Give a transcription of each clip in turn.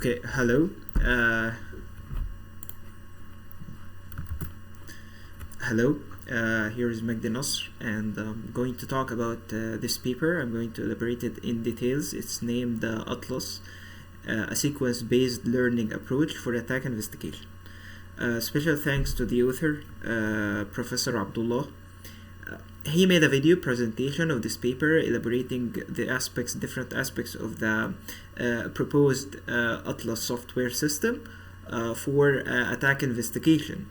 Okay, hello. Hello. Here is Magdi Nasr, and I'm going to talk about this paper. I'm going to elaborate it in details. It's named Atlas, a sequence-based learning approach for attack investigation. Special thanks to the author, Professor Abdullah. He made a video presentation of this paper elaborating the different aspects of the proposed Atlas software system for attack investigation.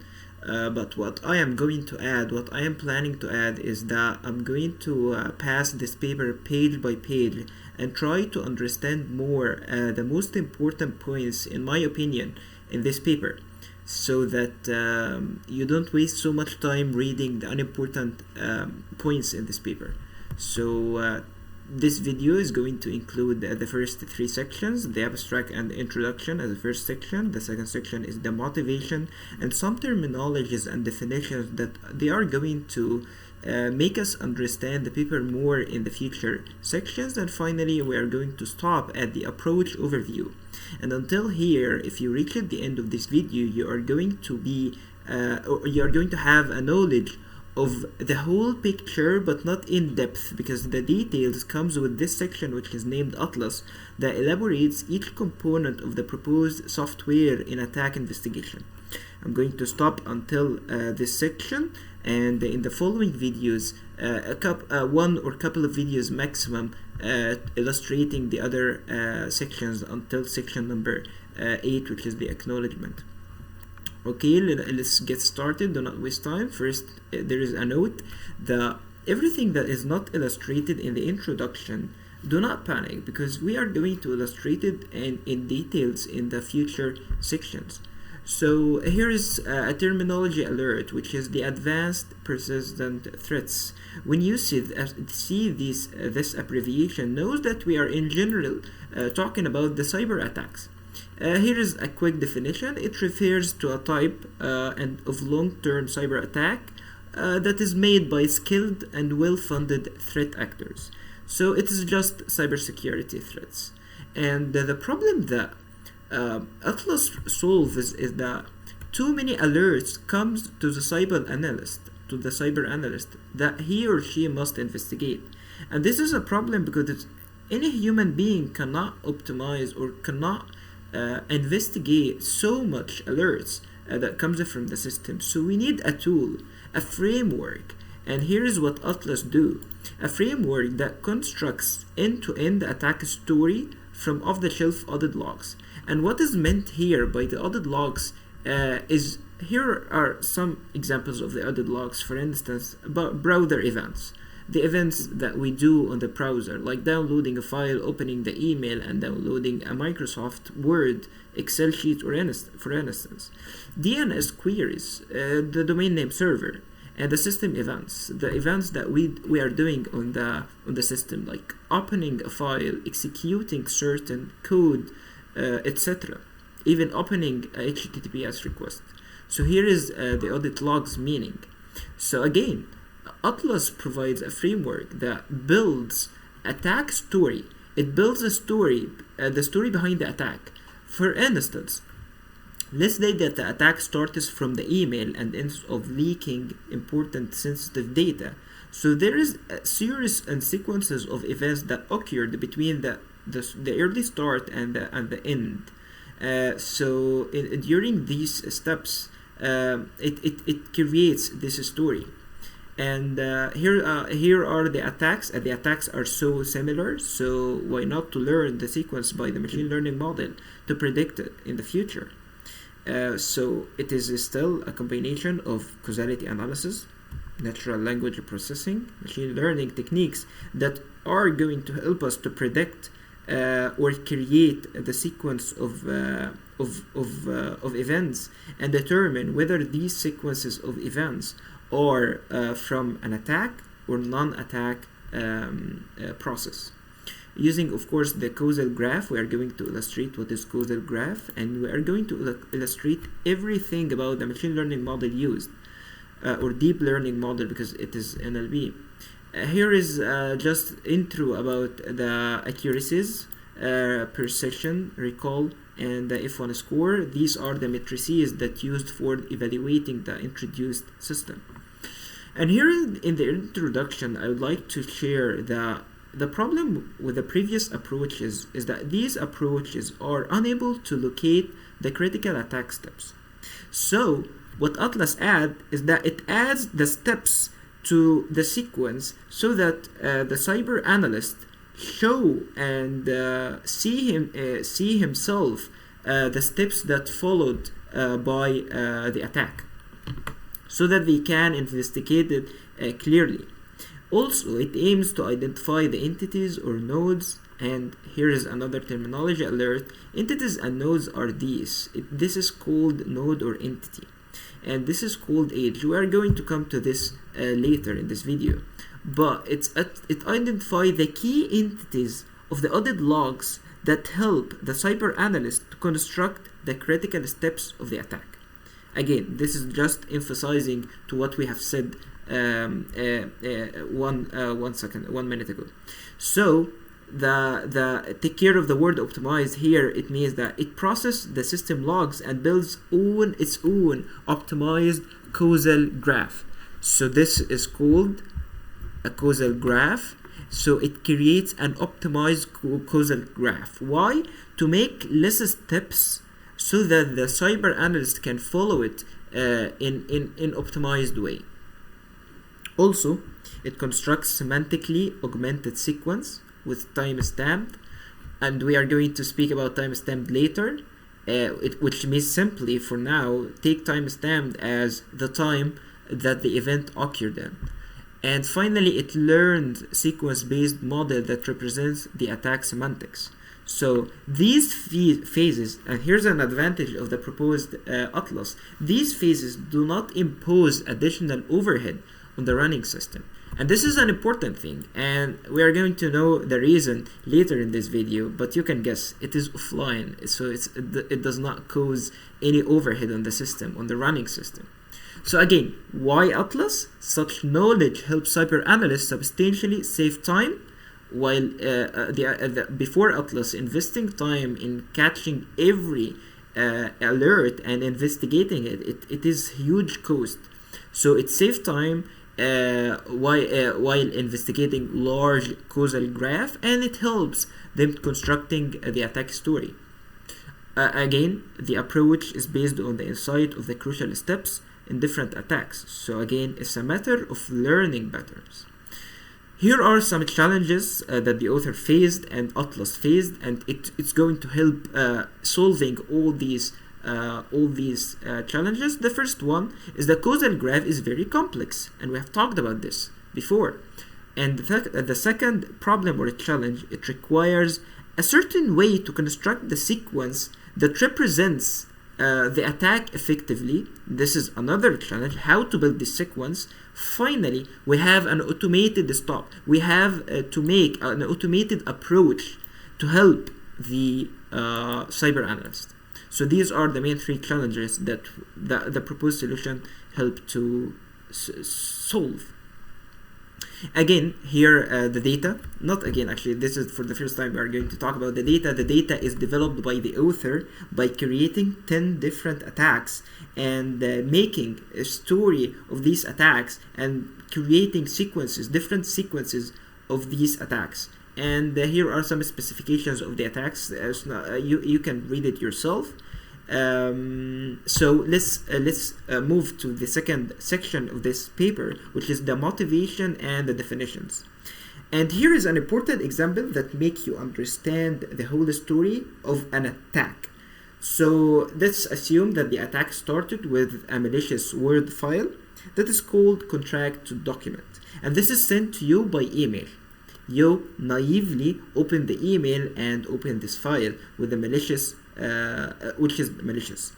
But what I am planning to add is that I'm going to pass this paper page by page and try to understand more the most important points, in my opinion, in this paper, so that you don't waste so much time reading the unimportant points in this paper. So this video is going to include the first three sections: the abstract and the introduction as the first section. The second section is the motivation and some terminologies and definitions that they are going to make us understand the paper more in the future sections. And finally, we are going to stop at the approach overview. And until here, if you reach at the end of this video, you are going to be you are going to have a knowledge of the whole picture, but not in depth, because the details comes with this section, which is named Atlas, that elaborates each component of the proposed software in attack investigation. I'm going to stop until this section, and in the following videos, one or couple of videos maximum, illustrating the other sections until section number 8, which is the acknowledgement. Okay, let's get started. Do not waste time. First, there is a note that everything that is not illustrated in the introduction, do not panic, because we are going to illustrate it in details in the future sections. So here is a terminology alert, which is the advanced persistent threats. When you see this abbreviation, knows that we are in general talking about the cyber attacks. Here is a quick definition. It refers to a type of long-term cyber attack that is made by skilled and well-funded threat actors. So it is just cybersecurity threats. And the problem that Atlas solves is that too many alerts comes to the cyber analyst that he or she must investigate. And this is a problem because any human being cannot optimize or cannot investigate so much alerts that comes from the system. So we need a tool, a framework, and here is what Atlas do: a framework that constructs end-to-end attack story from off-the-shelf audit logs. And what is meant here by the audit logs is, here are some examples of the audit logs. For instance, about browser events. The events that we do on the browser, like downloading a file, opening the email, and downloading a Microsoft Word, Excel sheet, for instance. DNS queries, the domain name server, and the system events, the events that we are doing on the system, like opening a file, executing certain code, etc. Even opening a HTTPS request. So here is the audit logs meaning. So again, Atlas provides a framework that builds attack story. It builds a story, the story behind the attack. For instance, let's say that the attack starts from the email and ends of leaking important sensitive data. So there is a series and sequences of events that occurred between the early start and the end. During these steps, it creates this story. And here are the attacks. The attacks are so similar, so why not to learn the sequence by the machine learning model to predict it in the future? So it is still a combination of causality analysis, natural language processing, machine learning techniques that are going to help us to predict or create the sequence of events and determine whether these sequences of events or from an attack or non-attack process. Using, of course, the causal graph, we are going to illustrate what is causal graph, and we are going to illustrate everything about the machine learning model used, or deep learning model, because it is NLP. Here is just intro about the accuracies, per session, recall, and the F1 score. These are the matrices that used for evaluating the introduced system. And here in the introduction, I would like to share the problem with the previous approaches is that these approaches are unable to locate the critical attack steps. So what Atlas adds is that it adds the steps to the sequence so that the cyber analyst show and see himself the steps that followed by the attack, so that they can investigate it clearly. Also, it aims to identify the entities or nodes, and here is another terminology alert. Entities and nodes are these. This is called node or entity, and this is called age. We are going to come to this later in this video, but it identifies the key entities of the audit logs that help the cyber analyst to construct the critical steps of the attack. Again, this is just emphasizing to what we have said 1 minute ago. So the take care of the word optimized here, it means that it processes the system logs and builds its own optimized causal graph. So this is called a causal graph. So it creates an optimized causal graph. Why? To make less steps so that the cyber analyst can follow it in optimized way. Also, it constructs semantically augmented sequence with timestamp, and we are going to speak about timestamp later, which means simply for now take timestamp as the time that the event occurred in. And finally, it learned sequence-based model that represents the attack semantics. So these phases, and here's an advantage of the proposed Atlas, these phases do not impose additional overhead on the running system. And this is an important thing, and we are going to know the reason later in this video, but you can guess it is offline, so it does not cause any overhead on the system, on the running system. So again, why Atlas? Such knowledge helps cyber analysts substantially save time, while before Atlas, investing time in catching every alert and investigating it is huge cost. So it saves time while investigating large causal graph, and it helps them constructing the attack story. Again, the approach is based on the insight of the crucial steps in different attacks. So again, it's a matter of learning patterns. Here are some challenges that the author faced and Atlas faced, and it's going to help solving all these challenges. The first one is the causal graph is very complex, and we have talked about this before. And the second problem or challenge, it requires a certain way to construct the sequence that represents the attack effectively. This is another challenge, how to build this sequence. Finally, we have an automated stop. We have to make an automated approach to help the cyber analyst. So these are the main three challenges that the proposed solution help to solve. Again, here the data, not again actually, this is for the first time we are going to talk about the data. The data is developed by the author by creating 10 different attacks and making a story of these attacks and creating sequences, different sequences of these attacks. And here are some specifications of the attacks. You can read it yourself. So let's move to the second section of this paper, which is the motivation and the definitions. And here is an important example that makes you understand the whole story of an attack. So let's assume that the attack started with a malicious Word file that is called contract to document, and this is sent to you by email. You naively open the email and open this file with the malicious which is malicious.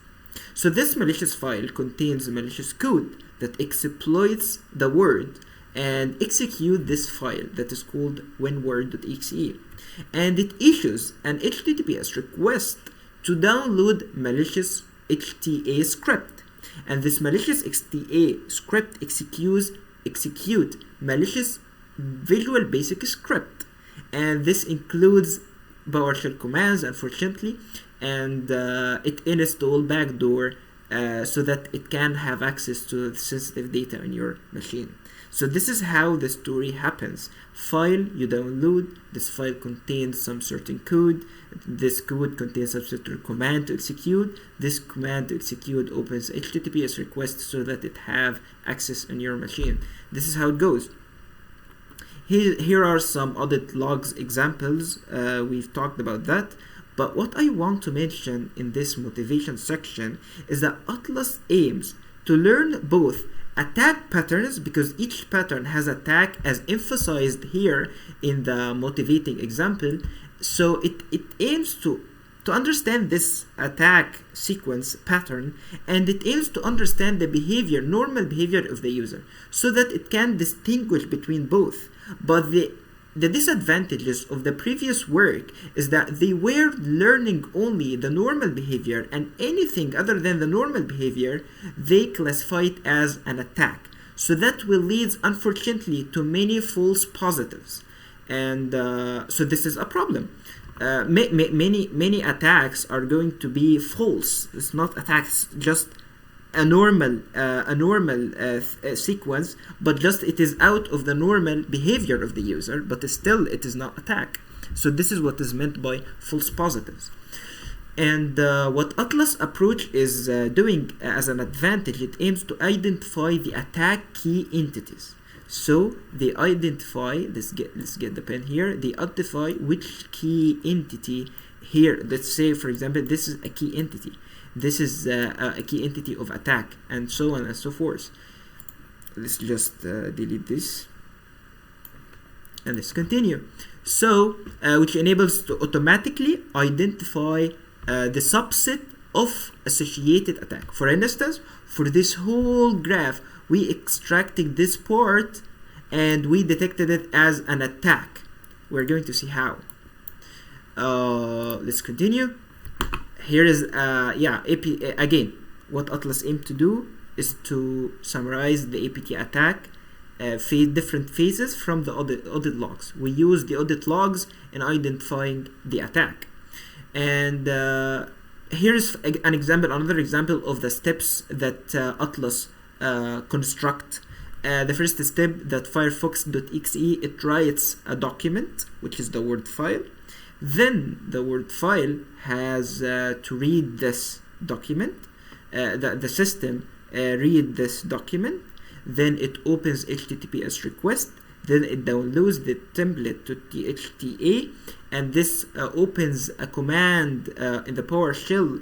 So this malicious file contains malicious code that exploits the Word and execute this file that is called winword.exe, and it issues an HTTPS request to download malicious XTA script, and this malicious XTA script execute malicious Visual Basic script, and this includes PowerShell commands, unfortunately, and it installs backdoor so that it can have access to sensitive data on your machine. So this is how the story happens. File you download, this file contains some certain code, this code contains some certain command to execute, this command to execute opens HTTPS request so that it have access on your machine. This is how it goes. Here are some audit logs examples. We've talked about that. But what I want to mention in this motivation section is that Atlas aims to learn both attack patterns, because each pattern has attack as emphasized here in the motivating example. So it aims to understand this attack sequence pattern, and it aims to understand the behavior, normal behavior of the user, so that it can distinguish between both. But the disadvantages of the previous work is that they were learning only the normal behavior, and anything other than the normal behavior they classify it as an attack. So that will lead, unfortunately, to many false positives, and so this is a problem. Many attacks are going to be false. It's not attacks, just a normal sequence, but just it is out of the normal behavior of the user, but still it is not attack. So this is what is meant by false positives. And what Atlas approach is doing as an advantage, it aims to identify the attack key entities. So they identify, let's get the pen here, they identify which key entity here. Let's say, for example, this is a key entity. This is a key entity of attack, and so on and so forth. Let's just delete this, and let's continue. So, which enables to automatically identify the subset of associated attack. For instance, for this whole graph, we extracted this part, and we detected it as an attack. We're going to see how. Let's continue. Here is again, what Atlas aimed to do is to summarize the APT attack different phases from the audit logs. We use the audit logs in identifying the attack, and here is an example, another example of the steps that Atlas construct. The first step, that Firefox.exe, it writes a document, which is the Word file. Then the Word file has to read this document. The system read this document. Then it opens HTTPS request. Then it downloads the template to THTA, and this opens a command in the PowerShell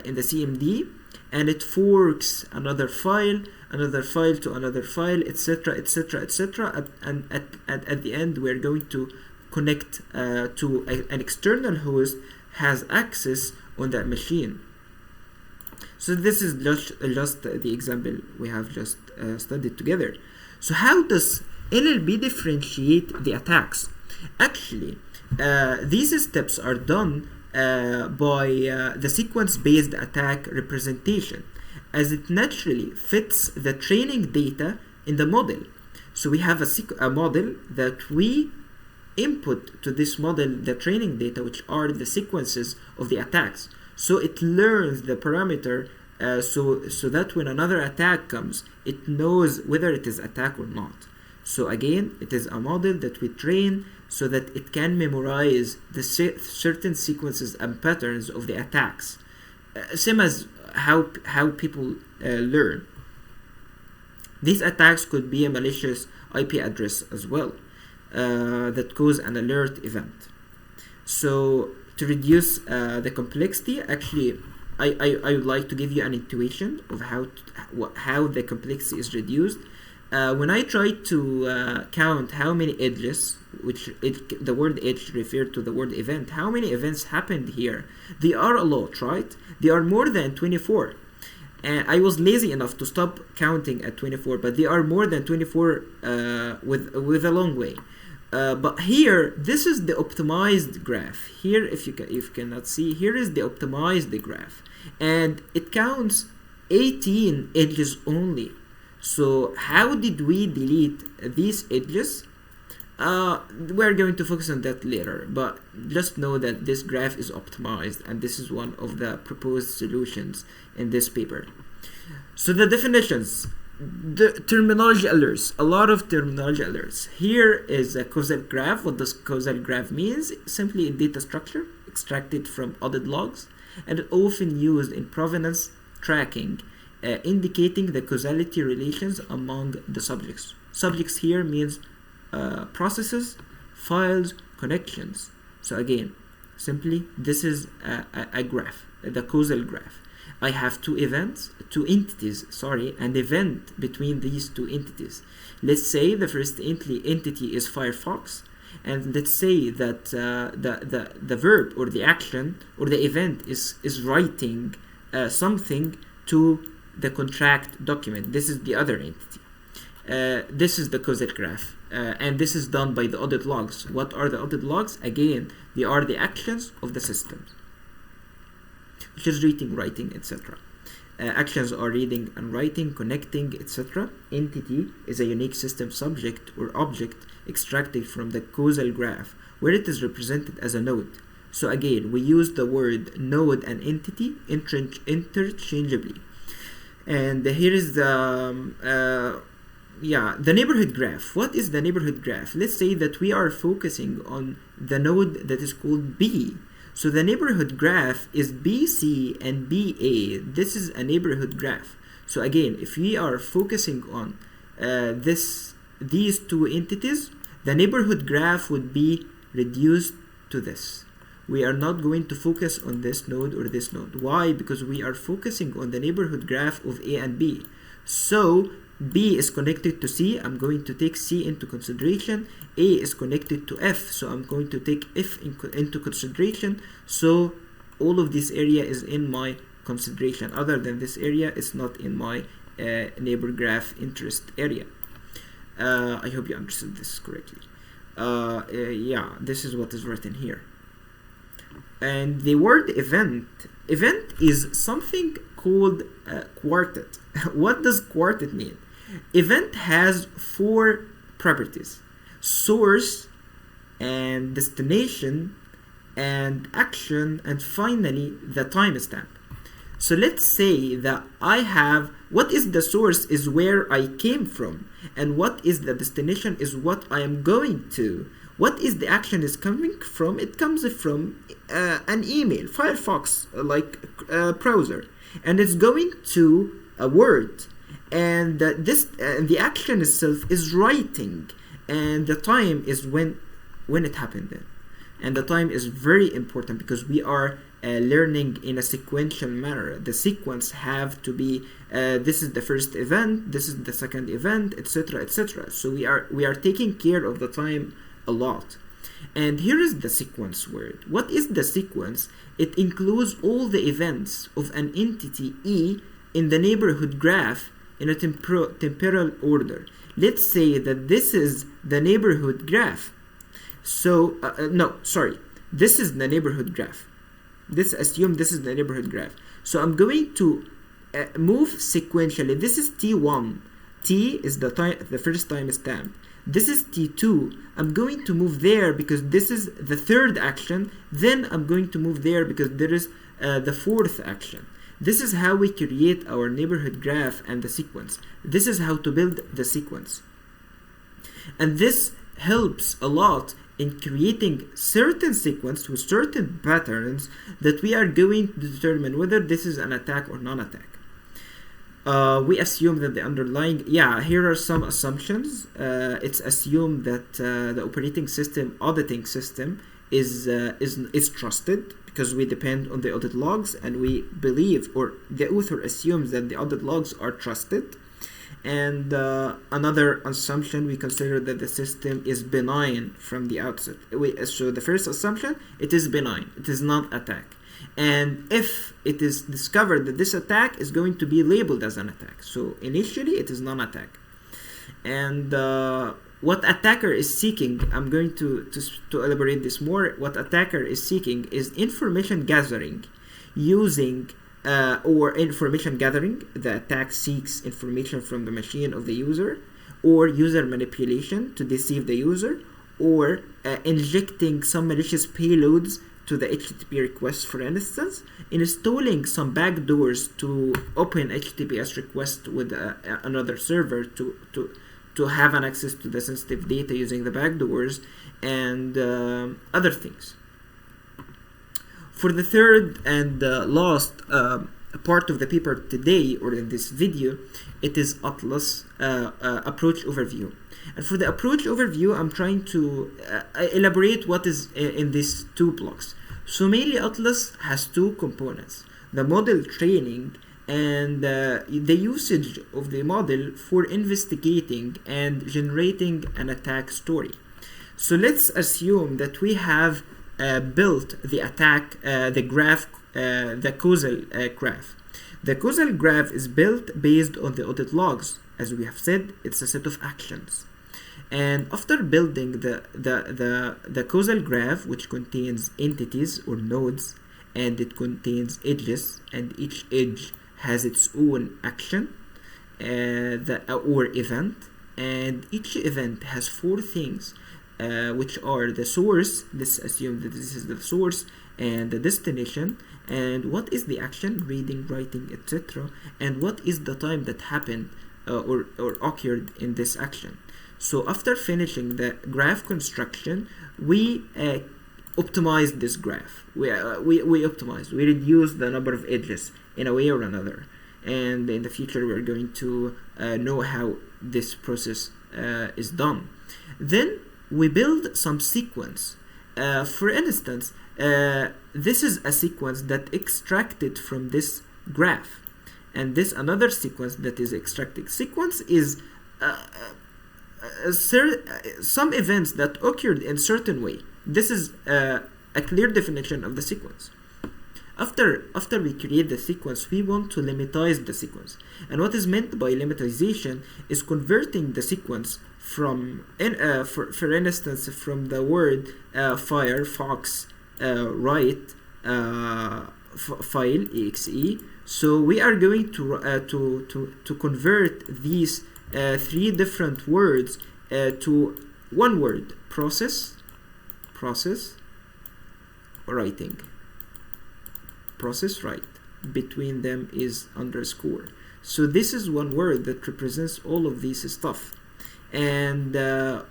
in the CMD, and it forks another file to another file, etc., etc., etc. And at the end, we're going to connect to an external host has access on that machine. So this is just the example we have just studied together. So how does NLP differentiate the attacks? Actually, these steps are done by the sequence-based attack representation, as it naturally fits the training data in the model. So we have a model that we input to this model the training data, which are the sequences of the attacks. So it learns the parameter so that when another attack comes, it knows whether it is attack or not. So again, it is a model that we train so that it can memorize the certain sequences and patterns of the attacks, same as how people learn. These attacks could be a malicious IP address as well that cause an alert event. So to reduce the complexity, actually, I would like to give you an intuition of how the complexity is reduced. When I try to count how many edges, the word edge referred to the word event, how many events happened here? They are a lot, right? They are more than 24. And I was lazy enough to stop counting at 24, but they are more than 24 with a long way. But here, this is the optimized graph. Here, if you cannot see, here is the optimized graph, and it counts 18 edges only. So how did we delete these edges? We're going to focus on that later, but just know that this graph is optimized, and this is one of the proposed solutions in this paper. So the definitions, the terminology alerts, a lot of terminology alerts. Here is a causal graph. What does causal graph means? Simply a data structure extracted from audit logs, and often used in provenance tracking, indicating the causality relations among the subjects. Subjects here means processes, files, connections. So again, simply this is a graph, the causal graph. I have two entities, an event between these two entities. Let's say the first entity is Firefox, and let's say that the verb or the action or the event is writing something to the contract document. This is the other entity. This is the causal graph, and this is done by the audit logs. What are the audit logs? Again, they are the actions of the system, which is reading, writing, etc. Actions are reading and writing, connecting, etc. Entity is a unique system subject or object extracted from the causal graph, where it is represented as a node. So again, we use the word node and entity interchangeably. And here is the neighborhood graph. What is the neighborhood graph? Let's say that we are focusing on the node that is called B. So the neighborhood graph is BC and BA. This is a neighborhood graph. So again, if we are focusing on these two entities, the neighborhood graph would be reduced to this. We are not going to focus on this node or this node. Why? Because we are focusing on the neighborhood graph of A and B. So B is connected to C, I'm going to take C into consideration. A is connected to F, so I'm going to take F into consideration. So all of this area is in my consideration. Other than this area, it's not in my neighbor graph interest area. I hope you understood this correctly. This is what is written here. And the word event is something called quartet. What does quartet mean? Event has 4 properties: source and destination and action, and finally the timestamp. So let's say that I have, what is the source is where I came from, and what is the destination is what I am going to. What is the action is coming from? It comes from an email, Firefox browser, and it's going to a Word, and the action itself is writing, and the time is when it happened then. And the time is very important because we are learning in a sequential manner. The sequence have to be this is the first event, this is the second event, etc., etc. So we are taking care of the time a lot. And here is the sequence word. What is the sequence? It includes all the events of an entity E in the neighborhood graph in a temporal order. Let's say that this is the neighborhood graph. So this is the neighborhood graph. Assume this is the neighborhood graph. So I'm going to move sequentially. This is T1. T is the first timestamp. This is T2. I'm going to move there because this is the third action. Then I'm going to move there because there is the fourth action. This is how we create our neighborhood graph and the sequence. This is how to build the sequence. And this helps a lot in creating certain sequence with certain patterns that we are going to determine whether this is an attack or non-attack. We assume that the underlying, here are some assumptions. It's assumed that the operating system auditing system is trusted because we depend on the audit logs, and we believe, or the author assumes, that the audit logs are trusted. And another assumption, we consider that the system is benign from the outset. So the first assumption, it is benign, it is not attack. And if it is discovered that this attack is going to be labeled as an attack, so initially it is non-attack. And what attacker is seeking, I'm going to elaborate this more. What attacker is seeking is information gathering using or information gathering. The attack seeks information from the machine of the user, or user manipulation to deceive the user, or injecting some malicious payloads to the HTTP request, for instance, installing some backdoors to open HTTPS request with another server to have an access to the sensitive data using the backdoors, and other things. For the third and last part of the paper today, or in this video, it is Atlas approach overview. And for the approach overview, I'm trying to elaborate what is in these two blocks. So mainly Atlas has two components: the model training and the usage of the model for investigating and generating an attack story. So let's assume that we have built the attack, the graph, the causal graph. The causal graph is built based on the audit logs. As we have said, it's a set of actions. And after building the causal graph, which contains entities or nodes, and it contains edges, and each edge has its own action or event, and each event has four things, which are the source. Let's assume that this is the source, and the destination, and what is the action, reading, writing, etc., and what is the time that happened or occurred in this action. So after finishing the graph construction, we optimize this graph. We reduce the number of edges in a way or another, and in the future we're going to know how this process is done. Then we build some sequence. For instance, this is a sequence that extracted from this graph, and this another sequence that is extracted. Sequence is some events that occurred in certain way. This is a clear definition of the sequence. After we create the sequence, we want to limitize the sequence. And what is meant by limitization is converting the sequence from, for instance, from the word fire, fox, write, file, exe. So we are going to convert these three different words to one word: process, writing. Process, write. Between them is underscore. So this is one word that represents all of this stuff. And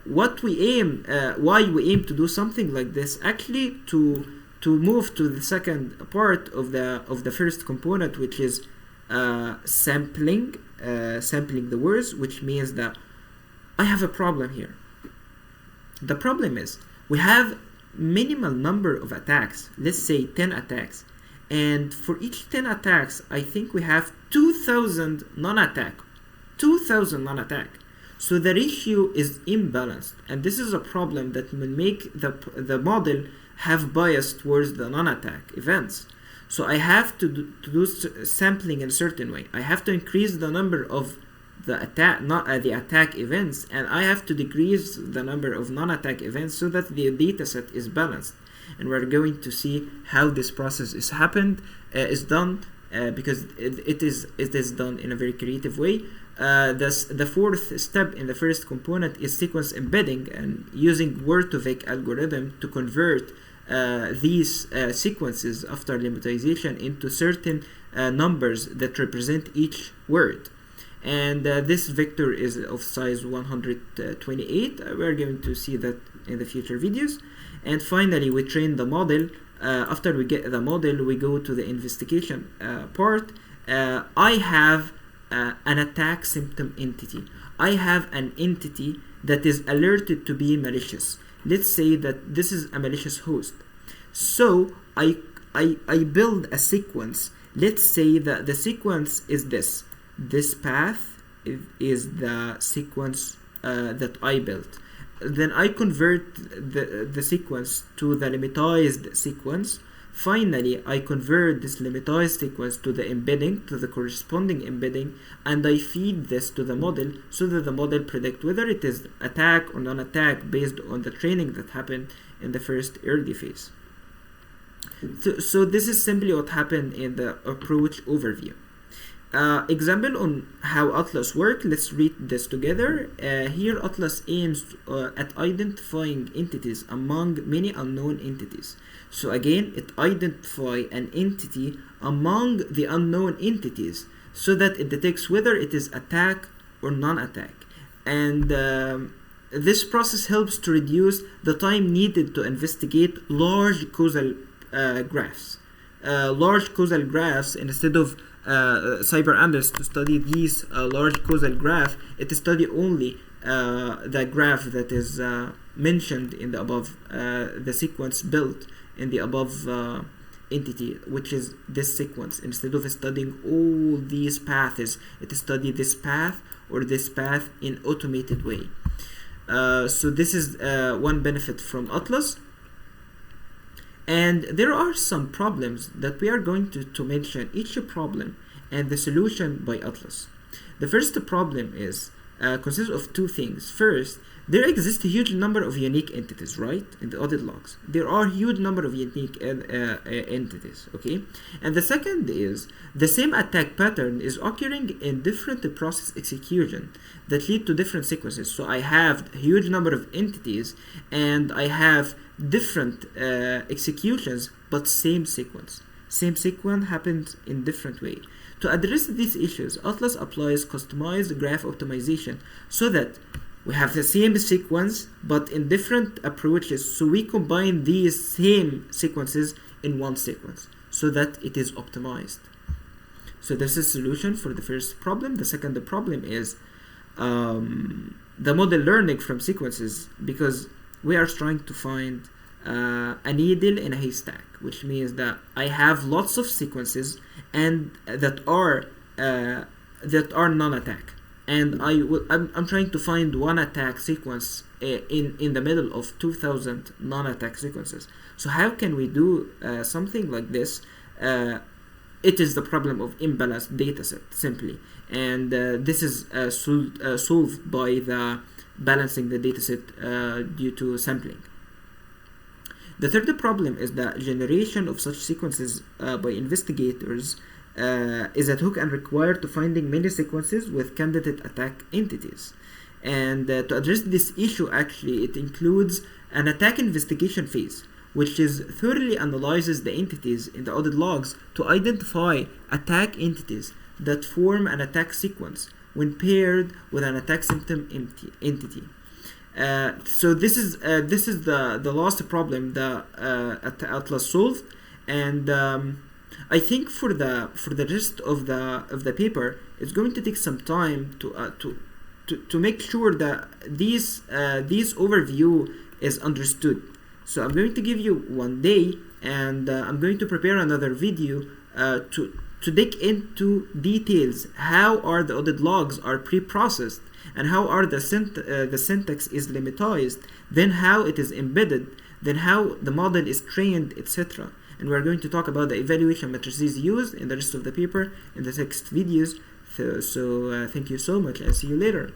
what we aim, why we aim to do something like this, actually to move to the second part of the first component, which is sampling the words, which means that I have a problem here. The problem is we have minimal number of attacks, let's say 10 attacks, and for each 10 attacks I think we have 2,000 non-attack. So the ratio is imbalanced, and this is a problem that will make the model have bias towards the non-attack events. So I have to do sampling in a certain way. I have to increase the number of the attack events, and I have to decrease the number of non-attack events so that the data set is balanced. And we're going to see how this process is done, because it is done in a very creative way. The fourth step in the first component is sequence embedding, and using Word2Vec algorithm to convert these sequences after limitization into certain numbers that represent each word. And this vector is of size 128. We're going to see that in the future videos. And finally, we train the model. After we get the model, we go to the investigation part. I have an attack symptom entity. I have an entity that is alerted to be malicious. Let's say that this is a malicious host. So I build a sequence. Let's say that the sequence is this. This path is the sequence that I built. Then I convert the sequence to the limitized sequence. Finally, I convert this limitized sequence to the embedding, to the corresponding embedding, and I feed this to the model so that the model predict whether it is attack or non-attack based on the training that happened in the first early phase. So this is simply what happened in the approach overview. Example on how Atlas work. Let's read this together. Here Atlas aims at identifying entities among many unknown entities. So again, it identifies an entity among the unknown entities so that it detects whether it is attack or non-attack. And this process helps to reduce the time needed to investigate large causal graphs. Large causal graphs, instead of CyberAnalyst to study these large causal graph, it study only the graph that is mentioned in the above, the sequence built in the above entity, which is this sequence. Instead of studying all these paths, it study this path or this path in automated way. So this is one benefit from Atlas. And there are some problems that we are going to mention each problem and the solution by Atlas. The first problem is consists of two things. First, there exists a huge number of unique entities, right? In the audit logs, there are huge number of unique entities, okay? And the second is the same attack pattern is occurring in different process execution that lead to different sequences. So I have a huge number of entities and I have different executions, but same sequence. Same sequence happens in different way. To address these issues, Atlas applies customized graph optimization so that we have the same sequence but in different approaches, so we combine these same sequences in one sequence so that it is optimized. So this is solution for the first problem. The second problem is the model learning from sequences, because we are trying to find a needle in a haystack, which means that I have lots of sequences and that are non-attack, and I'm trying to find one attack sequence in the middle of 2000 non-attack sequences. So how can we do something like this? It is the problem of imbalanced dataset simply, and this is solved by the balancing the dataset due to sampling. The third problem is the generation of such sequences by investigators is at hook and required to finding many sequences with candidate attack entities. And to address this issue, actually, it includes an attack investigation phase, which is thoroughly analyzes the entities in the audit logs to identify attack entities that form an attack sequence when paired with an attack symptom entity. So this is the last problem that Atlas solved, and I think for the rest of the paper, it's going to take some time to make sure that this overview is understood. So I'm going to give you 1 day, and I'm going to prepare another video to dig into details. How are the audit logs are pre-processed, and how are the syntax is lemmatized, then how it is embedded, then how the model is trained, etc. And we're going to talk about the evaluation matrices used in the rest of the paper in the next videos. So thank you so much, and see you later.